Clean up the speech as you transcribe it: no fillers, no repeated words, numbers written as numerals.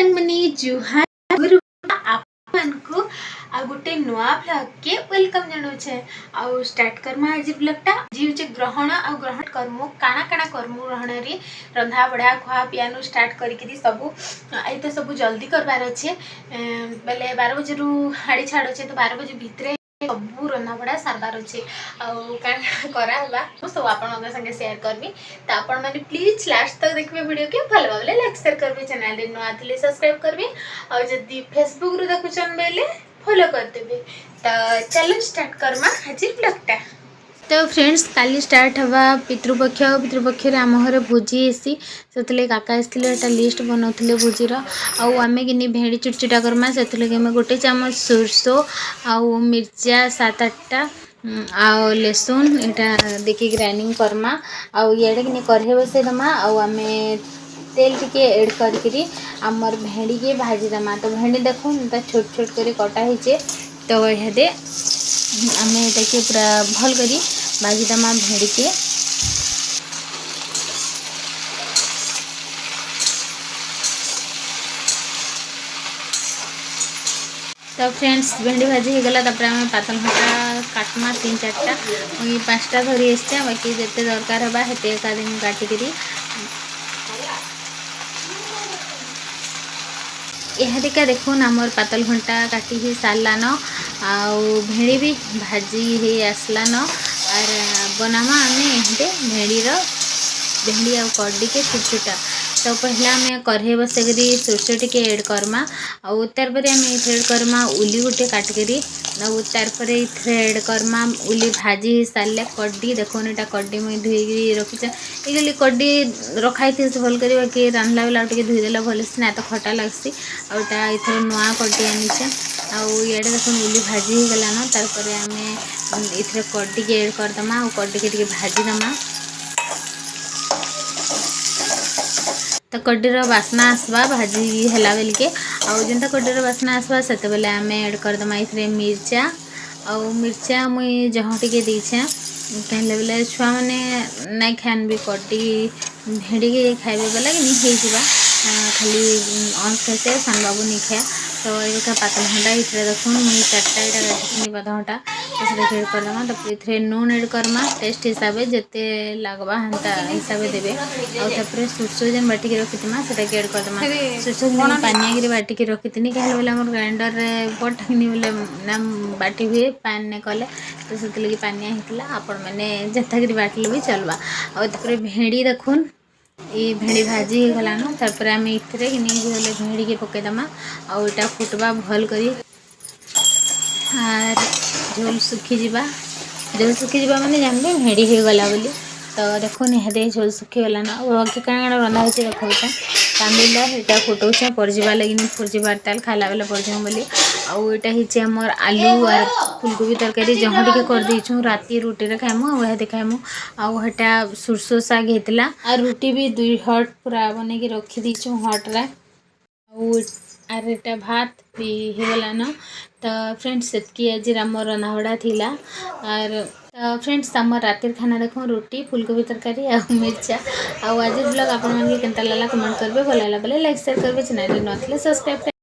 संगमनी जुहार आपको आ गोटे नुआ ब्लॉग के वेलकम जनाऊे आउ स्टार्ट करमा आज ब्लॉगटा जी हूँ ग्रहण आ ग्रहण करमु काଣା काଣା करमु ग्रहण रे रंधा बड़ा खुआ पियानु स्टार्ट करी सबू आई तो सब जल्दी करबार अच्छे बेले 12 बजे रु हाड़ी छाड़ अच्छे तो 12 बजे भितर सबू रंधा बड़ा सारबार अच्छे आरा सब आप संगे शेयर करबी तो आपण मैंने प्लीज लास्ट तक देखिए वीडियो के भल भाव लाइक शेयर करबे चैनल नुआ थे सब्सक्राइब करबे और जदि फेसबुक रु देखुचन बेले फॉलो करदेबे तो चलो स्टार्ट करमा आज ब्लॉगटा। तो फ्रेंड्स काली स्टार्ट हवा पितृपक्ष आम घर भोजी हेसी से काका आसते लिस्ट बनाते भोजीर आमे कि भेड़ी चुटचुटा करमा से गोटे चामच सोरसो आउ मिर्चा 7-8टा आउ लसुन यहाँ देखिए ग्राइंडिंग करमा आउ इे कि कढ़े बसई दमा आमे तेल टिके एड करी आमर भेड़ी के भाजी दमा तो भेड़ी देखो छोट छोट कर कटा होचे तो ये आम ये पूरा भल करी भाजी दमा भेड़ी के तो फ्रेंड्स भेंडी भाजी हो गला आम पातल घंटा काटमा 3-4टा 5टा धरी आसते बाकी जिते दरकार होगा हेते एका दिन काटिकी यह दिका देखुन आमर पातल घंटा काटी ही सारलान आउ भेड़ी भी भाजी ही आसलान और बनामा आमे ये भेड़ी आ कड्डी के छुटा तो पहला आम कढ़े बसकरी सोरसो टिके एड करमा आउ तार पर आम एड करमा उली गोटे काटिकी आउ तार पर एड करमा उली भाजी सारे कड्डी देखो यहाँ कड्डी मुझे धोई रखी ये कड्डी रखाई थी भल कर बाकी रांधला बेला धोईदेला भल से ना तो खटा लगसी आउटा इथर नुआ कड्डी आनीचे आउ देखो उली भाजी हो गलान तार आम इथर कड्डी के एड करदमा और कड्डी के भाजी दमा तो कड्डीर बास्ना आसवा भाजी है बेल के आउ जेनता कड्डीर बास्ना आसवा से बेले आम एड करदमा इथरे मिर्चा आउ मिर्चा मुई जहाँ टिके देछे कहले बेले छुआ मैंने नहीं खान भी कड्डी भेड़ी के खाइबे बेला कि नहीं हो खाली अंश खाते सान बाबू नहीं खाए तो ये पातल घंटा इतने देखो मुझे 4टा यहाँ पातल घंटा तो एड करदमा तो ये नून एड करमा टेस्ट हिसाब से जिते लगवा हेन्ता हिसाब से देवे आउे सोरसो जेन बाटिक रखीमा से एड करदमा सोरसो पानिया गिरी बाटिक रखी क्या बोले आम ग्राइंडर बटनी बोले ना बाटी हुए पान ने कले तो से पानिया होता आपण मैंने जताकि बाटले भी चलवा और भेड़ी देखुन ये भेड़ी भाजी हो गलान तार आम इतरे कि नहीं भेड़ी के पकईदमा आउ इटा फुटवा भल करी आर झोल सुखी जावा मैंने जानबे भेड़ी हो गला बोली तो देखो निहते झोल सुखी गलान बाकी कण रंधा होती देखा तामिला यहाँ फुटाऊे पड़जा लगे फुटजार ताल खाला बेला पड़जा बोली आउ यहाँ होमर आलू और फुलकोबी तरकारी जहाँ टे करदेचु राति रुटी खाइमु वह खाइमु आटा सोरसो साग होता और रुटी भी 2 हट पूरा बन के रखी देचु हट्रे आर एटा भात भी हो गलान तो फ्रेंड्स से आज आम रंधाबड़ा थिला और तो फ्रेंड्स आम रातिर खाना देखो रोटी फुलकोबी तरकारी आ मिर्चा आज ब्लॉग आपण के केनता लागला कमेंट करबे भल लागला बेले लाइक शेयर करबे चैनल नुआ थे सब्सक्राइब